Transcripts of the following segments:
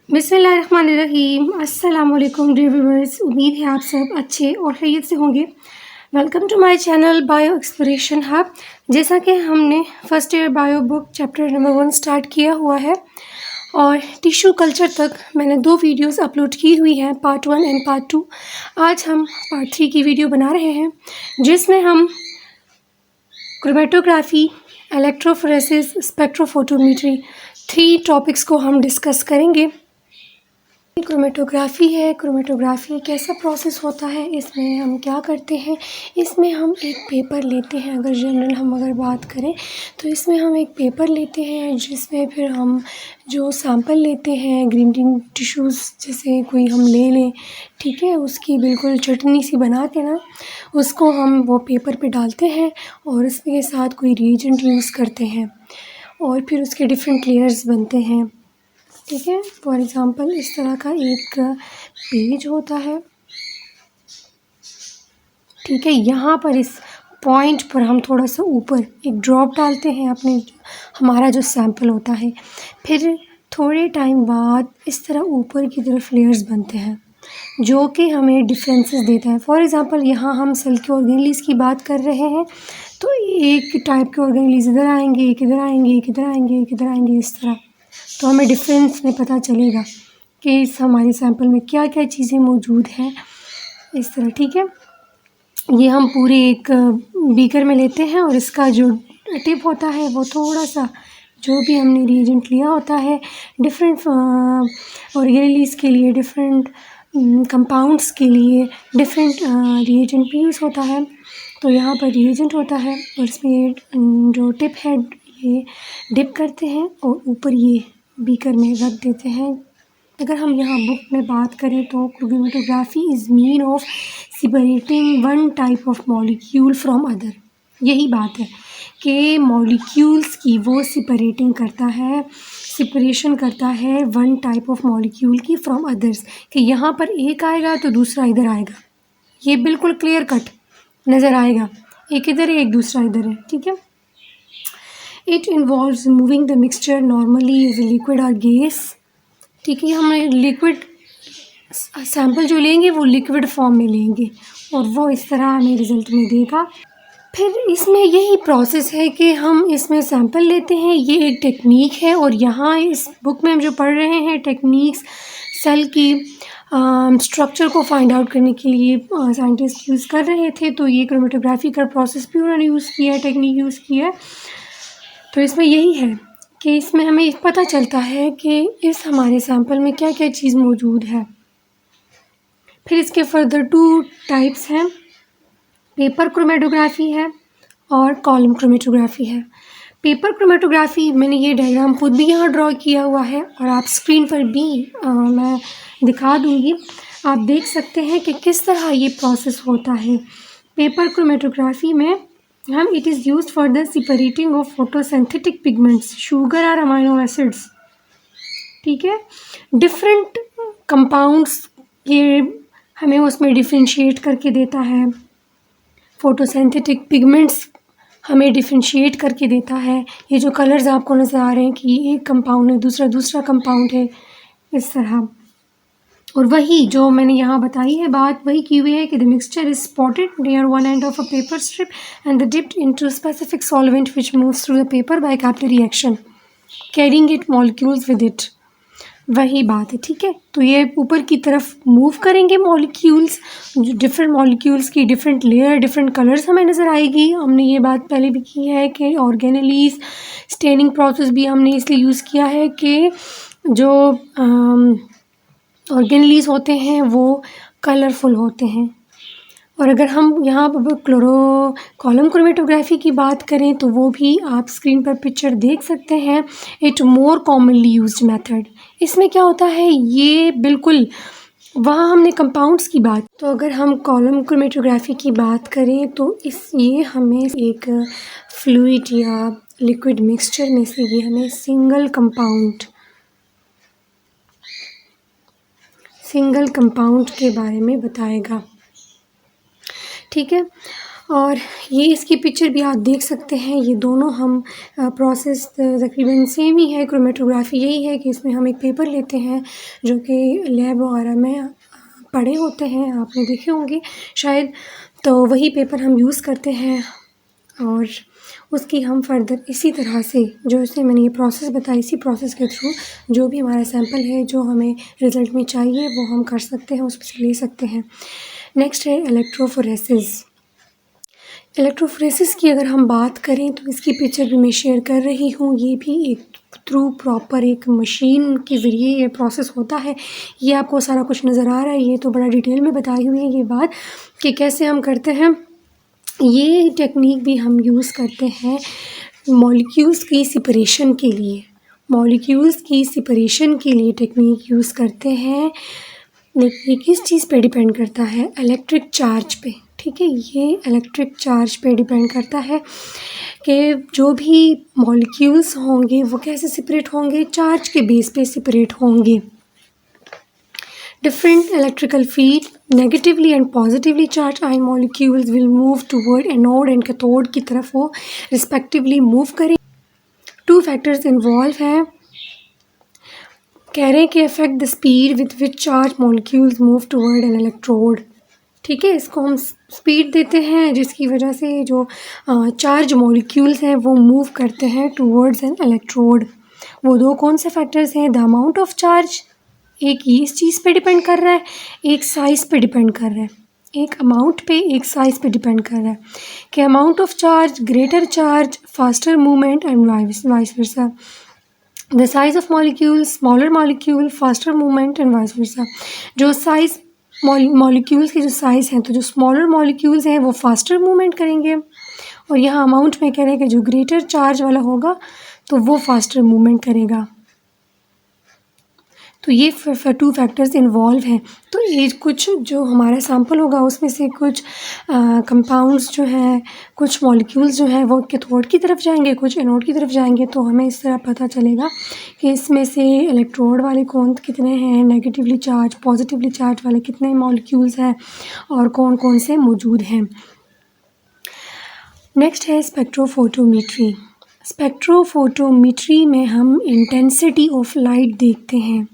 बिस्मिल्लाहिर्रहमानिर्रहीम। अस्सलाम वालेकुम डियर व्यूअर्स, उम्मीद है आप सब अच्छे और खैरियत से होंगे। Welcome to my channel bio exploration hub. जैसा कि हमने first year bio book chapter number 1 start किया हुआ है और टिश्यू कल्चर तक मैंने 2 वीडियोस अपलोड की हुई हैं, पार्ट 1 एंड पार्ट 2। आज हम पार्ट 3 की वीडियो बना रहे हैं जिसमें हम क्रोमेटोग्राफी, इलेक्ट्रोफोरेसिस, स्पेक्ट्रोफोटोमेट्री 3 टॉपिक्स को हम डिस्कस करेंगे। क्रोमेटोग्राफी है। क्रोमेटोग्राफी कैसा प्रोसेस होता है, इसमें हम क्या करते हैं। इसमें हम एक पेपर लेते हैं, अगर जनरल हम बात करें तो इसमें हम एक पेपर लेते हैं जिसमें फिर हम जो सैंपल लेते हैं ग्रीन टिश्यूज़ जैसे कोई हम ले लें, ठीक है, उसकी बिल्कुल चटनी सी बना के ना उसको हम वो पेपर पे डालते हैं और उसके साथ कोई रिएजेंट यूज़ करते हैं और फिर उसके डिफरेंट लेयर्स बनते हैं, ठीक है। फॉर एग्ज़ाम्पल इस तरह का एक पेज होता है, ठीक है। यहाँ पर इस पॉइंट पर हम थोड़ा सा ऊपर एक ड्रॉप डालते हैं अपने हमारा जो सैंपल होता है। फिर थोड़े टाइम बाद इस तरह ऊपर की तरफ लेयर्स बनते हैं जो कि हमें डिफरेंसेस देता है। फॉर एग्ज़ाम्पल यहाँ हम सेल के ऑर्गेनेल्स की बात कर रहे हैं तो एक टाइप के ऑर्गेनेल्स इधर आएंगे, एक इधर आएंगे, एक इधर आएंगे, एक इधर आएंगे, इस तरह। तो हमें डिफरेंस में पता चलेगा कि इस हमारे सैंपल में क्या क्या चीज़ें मौजूद हैं, इस तरह, ठीक है। ये हम पूरे एक बीकर में लेते हैं और इसका जो टिप होता है वो थोड़ा सा जो भी हमने रिएजेंट लिया होता है डिफरेंट ऑर्गेनेल्स के लिए, डिफरेंट कंपाउंड्स के लिए डिफरेंट रिएजेंट भी यूज़ होता है। तो यहाँ पर रिएजेंट होता है और इसमें जो टिप है ये डिप करते हैं और ऊपर ये बीकर में रख देते हैं। अगर हम यहाँ बुक में बात करें तो chromatography is mean of separating one type of molecule from other. यही बात है कि मॉलिक्यूल्स की वो सेपरेशन करता है वन टाइप ऑफ मॉलिक्यूल की फ्रॉम अदर्स, कि यहाँ पर एक आएगा तो दूसरा इधर आएगा, ये बिल्कुल क्लियर कट नज़र आएगा, एक इधर है एक दूसरा इधर है, ठीक है। It involves moving the mixture normally is liquid और गैस, ठीक है। हम लिक्विड सैंपल जो लेंगे वो लिक्विड फॉर्म में लेंगे और वो इस तरह हमें रिज़ल्ट में देगा। फिर इसमें यही प्रोसेस है कि हम इसमें सैंपल लेते हैं, ये एक टेक्निक है। और यहाँ इस बुक में हम जो पढ़ रहे हैं टेक्निक्स सेल की स्ट्रक्चर को फाइंड आउट करने के लिए साइंटिस्ट यूज़ कर रहे थे, तो ये क्रोमेटोग्राफी का प्रोसेस भी उन्होंने यूज़ किया है, टेक्निक यूज़ किया है। तो इसमें यही है कि इसमें हमें पता चलता है कि इस हमारे सैंपल में क्या क्या चीज़ मौजूद है। फिर इसके फर्दर 2 टाइप्स हैं, पेपर क्रोमेटोग्राफी है और कॉलम क्रोमेटोग्राफी है। पेपर क्रोमेटोग्राफी मैंने ये डायग्राम खुद भी यहाँ ड्रॉ किया हुआ है और आप स्क्रीन पर भी मैं दिखा दूँगी, आप देख सकते हैं कि किस तरह ये प्रोसेस होता है। पेपर क्रोमेटोग्राफी में हम it is used for the separating of photosynthetic pigments, sugar और अमाइनो एसिड्स, ठीक है। डिफरेंट कंपाउंड्स ये हमें उसमें डिफ्रेंशिएट करके देता है, फोटोसिंथेटिक पिगमेंट्स हमें डिफ्रेंशिएट करके देता है। ये जो कलर्स आपको नज़र आ रहे हैं कि एक कंपाउंड है दूसरा कंपाउंड है, इस तरह। और वही जो मैंने यहाँ बताई है बात वही की हुई है कि the mixture is spotted near one end of a paper strip and the dipped into specific solvent which moves through the paper by capillary reaction carrying it molecules with it. वही बात है, ठीक है। तो ये ऊपर की तरफ मूव करेंगे मॉलिक्यूल्स, जो डिफरेंट मॉलिक्यूल्स की डिफरेंट लेयर डिफरेंट कलर्स हमें नज़र आएगी। हमने ये बात पहले भी की है कि ऑर्गेनेलीज स्टेनिंग प्रोसेस भी हमने इसलिए यूज़ किया है कि जो ऑर्गेनेलीज होते हैं वो कलरफुल होते हैं। और अगर हम यहाँ पर कॉलम क्रोमेटोग्राफी की बात करें तो वो भी आप स्क्रीन पर पिक्चर देख सकते हैं। It more commonly used method. इसमें क्या होता है, ये बिल्कुल वहाँ हमने कंपाउंड्स की बात, तो अगर हम कॉलम क्रोमेटोग्राफी की बात करें तो ये हमें एक फ्लूइड या लिक्विड मिक्सचर में से ये हमें सिंगल कंपाउंड के बारे में बताएगा, ठीक है। और ये इसकी पिक्चर भी आप देख सकते हैं। ये दोनों हम प्रोसेस तकरीबन सेम ही है। क्रोमेटोग्राफी यही है कि इसमें हम एक पेपर लेते हैं जो कि लैब वगैरह में पड़े होते हैं, आपने देखे होंगे शायद। तो वही पेपर हम यूज़ करते हैं और उसकी हम फर्दर इसी तरह से जो इसने मैंने ये प्रोसेस बताई, इसी प्रोसेस के थ्रू जो भी हमारा सैंपल है, जो हमें रिज़ल्ट में चाहिए, वो हम कर सकते हैं, उससे ले सकते हैं। नेक्स्ट है इलेक्ट्रोफोरेसिस। इलेक्ट्रोफोरेसिस की अगर हम बात करें तो इसकी पिक्चर भी मैं शेयर कर रही हूँ। ये भी एक थ्रू प्रॉपर एक मशीन के ज़रिए ये प्रोसेस होता है। ये आपको सारा कुछ नज़र आ रहा है। ये तो बड़ा डिटेल में बताई हुई है ये बात कि कैसे हम करते हैं। ये टेक्निक भी हम यूज़ करते हैं मॉलिक्यूल्स की सेपरेशन के लिए। मॉलिक्यूल्स की सेपरेशन के लिए टेक्निक यूज़ करते हैं। ये किस चीज़ पे डिपेंड करता है? इलेक्ट्रिक चार्ज पे। ठीक है, ये इलेक्ट्रिक चार्ज पे डिपेंड करता है कि जो भी मॉलिक्यूल्स होंगे वो कैसे सेपरेट होंगे, चार्ज के बेस पे सेपरेट होंगे। Different electrical field, negatively and positively charged ion molecules will move toward anode and cathode की तरफ वो respectively move करें। Two factors involve हैं, कह रहे हैं कि affect the speed with which charged molecules move toward an electrode। ठीक है, इसको हम स्पीड देते हैं जिसकी वजह से जो चार्ज मॉलिक्यूल्स हैं वो मूव करते हैं टूवर्ड्स एन इलेक्ट्रोड। वो दो कौन से फैक्टर्स हैं? द अमाउंट ऑफ चार्ज, एक ये इस चीज़ पे डिपेंड कर रहा है, एक साइज़ पे डिपेंड कर रहा है। एक अमाउंट पे, एक साइज़ पे डिपेंड कर रहा है कि amount of charge, greater charge, faster movement and vice versa. The size of molecule, smaller molecule, faster movement and vice versa. जो साइज़ मॉलिक्यूल्स की जो साइज़ हैं, तो जो स्मॉलर मॉलिक्यूल्स हैं वो फास्टर मूवमेंट करेंगे और यहाँ अमाउंट में कह रहे हैं कि जो ग्रेटर चार्ज वाला होगा तो वो फास्टर मूवमेंट करेगा। तो ये टू फैक्टर्स इन्वॉल्व हैं। तो ये कुछ जो हमारा सैंपल होगा उसमें से कुछ कंपाउंड्स जो हैं, कुछ मॉलिक्यूल्स जो हैं वो कैथोड की तरफ जाएंगे, कुछ एनोड की तरफ जाएंगे। तो हमें इस तरह पता चलेगा कि इसमें से इलेक्ट्रोड वाले कौन कितने हैं, नेगेटिवली चार्ज, पॉजिटिवली चार्ज वाले कितने मॉलिक्यूल्स हैं और कौन कौन से मौजूद हैं। नेक्स्ट है स्पेक्ट्रोफोटोमेट्री। स्पेक्ट्रोफोटोमेट्री में हम इंटेंसिटी ऑफ लाइट देखते हैं।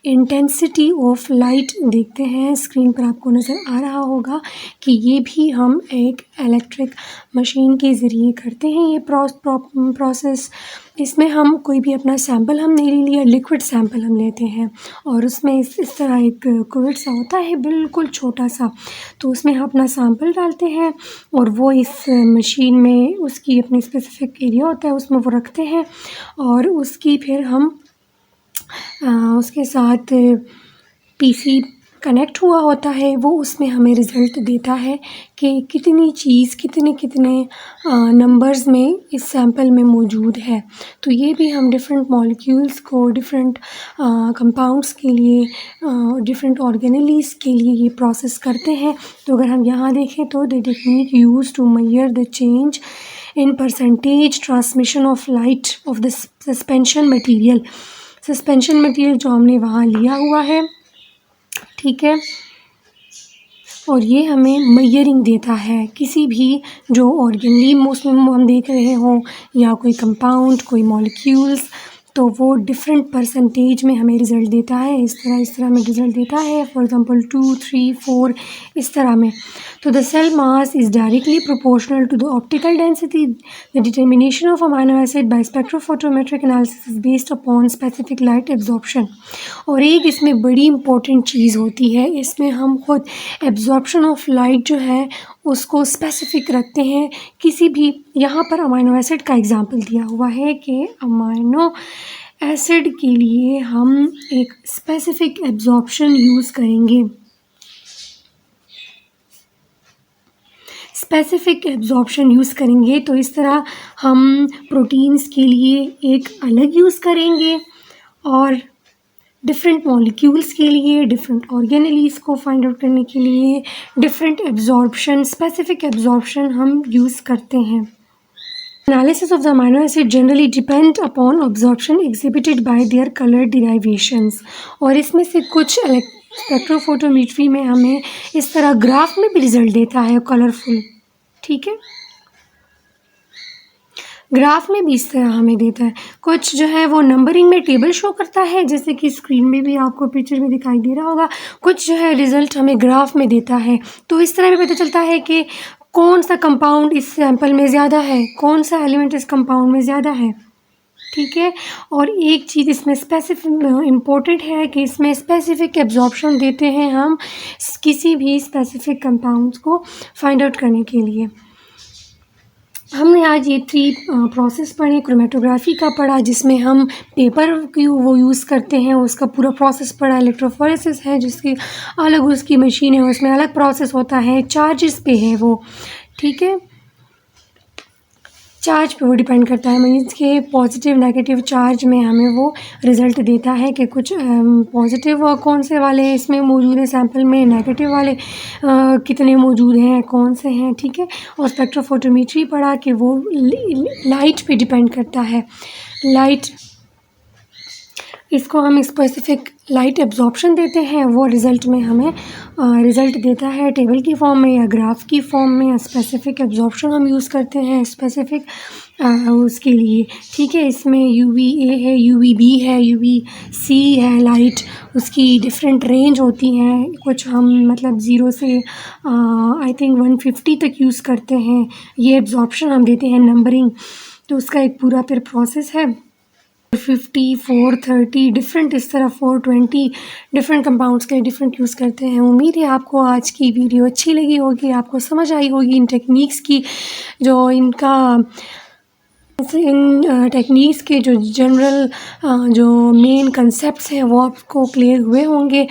इंटेंसिटी ऑफ लाइट देखते हैं। स्क्रीन पर आपको नज़र आ रहा होगा कि ये भी हम एक इलेक्ट्रिक मशीन के ज़रिए करते हैं ये प्रोसेस। इसमें हम कोई भी अपना सैंपल हम नहीं ले लिया, लिक्विड सैंपल हम लेते हैं और उसमें इस तरह एक कुवेट सा होता है बिल्कुल छोटा सा, तो उसमें हम अपना सैंपल डालते हैं और वो इस मशीन में उसकी अपनी स्पेसिफिक एरिया होता है उसमें वो रखते हैं और उसकी फिर हम उसके साथ पीसी कनेक्ट हुआ होता है, वो उसमें हमें रिज़ल्ट देता है कि कितनी चीज़ कितने नंबर्स में इस सैंपल में मौजूद है। तो ये भी हम डिफरेंट मॉलिक्यूल्स को, डिफरेंट कंपाउंड्स के लिए, डिफरेंट ऑर्गेनेलीज़ के लिए ये प्रोसेस करते हैं। तो अगर हम यहाँ देखें तो the technique use to measure the change in percentage transmission of light of the suspension material. Suspension material जो हमने वहाँ लिया हुआ है, ठीक है, और ये हमें मेजरिंग देता है किसी भी जो ऑर्गेनली उसमें हम देख रहे हों या कोई कंपाउंड, कोई मॉलिक्यूल्स, तो वो डिफरेंट परसेंटेज में हमें रिज़ल्ट देता है। इस तरह में रिज़ल्ट देता है, फॉर एग्ज़ाम्पल 2, 3, 4 इस तरह में। तो the cell mass is directly proportional to the optical density. The determination of amino acid by spectrophotometric analysis is based upon specific light absorption. और एक इसमें बड़ी इंपॉर्टेंट चीज़ होती है, इसमें हम खुद एब्जॉर्प्शन ऑफ लाइट जो है उसको स्पेसिफिक रखते हैं। किसी भी, यहाँ पर अमाइनो एसिड का एग्जांपल दिया हुआ है कि अमाइनो एसिड के लिए हम एक स्पेसिफिक एब्जॉर्प्शन यूज़ करेंगे। स्पेसिफिक एब्जॉर्प्शन यूज़ करेंगे तो इस तरह हम प्रोटीन्स के लिए एक अलग यूज़ करेंगे और डिफरेंट मॉलिक्यूल्स के लिए, डिफरेंट ऑर्गेनेलीज़ को फाइंड आउट करने के लिए डिफरेंट एब्जॉर्प्शन, स्पेसिफिक एब्जॉर्प्शन हम यूज़ करते हैं। Analysis of the amino acid generally depend upon absorption exhibited by their color derivations। और इसमें से कुछ स्पेक्ट्रोफोटोमेट्री में हमें इस तरह ग्राफ में भी रिज़ल्ट देता है कलरफुल, ठीक है। ग्राफ में भी इस तरह हमें देता है, कुछ जो है वो नंबरिंग में टेबल शो करता है, जैसे कि स्क्रीन में भी आपको पिक्चर में दिखाई दे रहा होगा, कुछ जो है रिज़ल्ट हमें ग्राफ में देता है। तो इस तरह भी पता चलता है कि कौन सा कंपाउंड इस सैंपल में ज़्यादा है, कौन सा एलिमेंट इस कंपाउंड में ज़्यादा है, ठीक है। और एक चीज़ इसमें स्पेसिफिक इम्पोर्टेंट है कि इसमें स्पेसिफिक एब्जॉर्प्शन देते हैं हम किसी भी स्पेसिफिक कंपाउंड्स को फाइंड आउट करने के लिए। हमने आज ये 3 प्रोसेस पढ़े, क्रोमेटोग्राफी का पढ़ा जिसमें हम पेपर की वो यूज़ करते हैं, उसका पूरा प्रोसेस पढ़ा। इलेक्ट्रोफोरेसिस है जिसकी अलग उसकी मशीन है, उसमें अलग प्रोसेस होता है, चार्जेस पे है वो, ठीक है। चार्ज पे वो डिपेंड करता है, मीन्स के पॉजिटिव नेगेटिव चार्ज में हमें वो रिज़ल्ट देता है कि कुछ पॉजिटिव कौन से वाले इसमें मौजूद हैं सैंपल में, नेगेटिव वाले कितने मौजूद हैं, कौन से हैं, ठीक है। और स्पेक्ट्रोफोटोमेट्री पढ़ा कि वो लाइट पे डिपेंड करता है, लाइट इसको हम स्पेसिफिक लाइट एब्जॉर्प्शन देते हैं, वो रिज़ल्ट में हमें रिज़ल्ट देता है टेबल की फॉर्म में या ग्राफ की फॉर्म में। स्पेसिफिक एब्जॉर्प्शन हम यूज़ करते हैं स्पेसिफिक उसके लिए, ठीक है। इसमें UVA है, UVB है, UVC है, लाइट उसकी डिफरेंट रेंज होती हैं, कुछ हम मतलब 0 से आई थिंक 150 तक यूज़ करते हैं। ये एब्जॉर्प्शन हम देते हैं नंबरिंग, तो उसका एक पूरा फिर प्रोसेस है। 50, 430 डिफरेंट, इस तरह 420 डिफरेंट कंपाउंड्स के डिफरेंट यूज़ करते हैं। उम्मीद है आपको आज की वीडियो अच्छी लगी होगी, आपको समझ आई होगी इन टेक्निक्स की, जो इनका इन टेक्निक्स के जो जनरल जो मेन कंसेप्ट्स हैं वो आपको क्लियर हुए होंगे।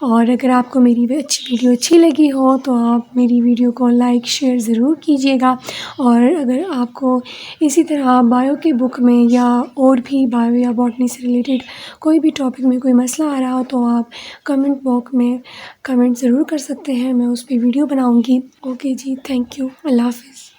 और अगर आपको मेरी वीडियो अच्छी लगी हो तो आप मेरी वीडियो को लाइक शेयर ज़रूर कीजिएगा। और अगर आपको इसी तरह बायो की बुक में या और भी बायो या बॉटनी से रिलेटेड कोई भी टॉपिक में कोई मसला आ रहा हो तो आप कमेंट बॉक्स में कमेंट ज़रूर कर सकते हैं, मैं उस पर वीडियो बनाऊँगी। ओके जी, थैंक यू, अल्लाह हाफ़िज़।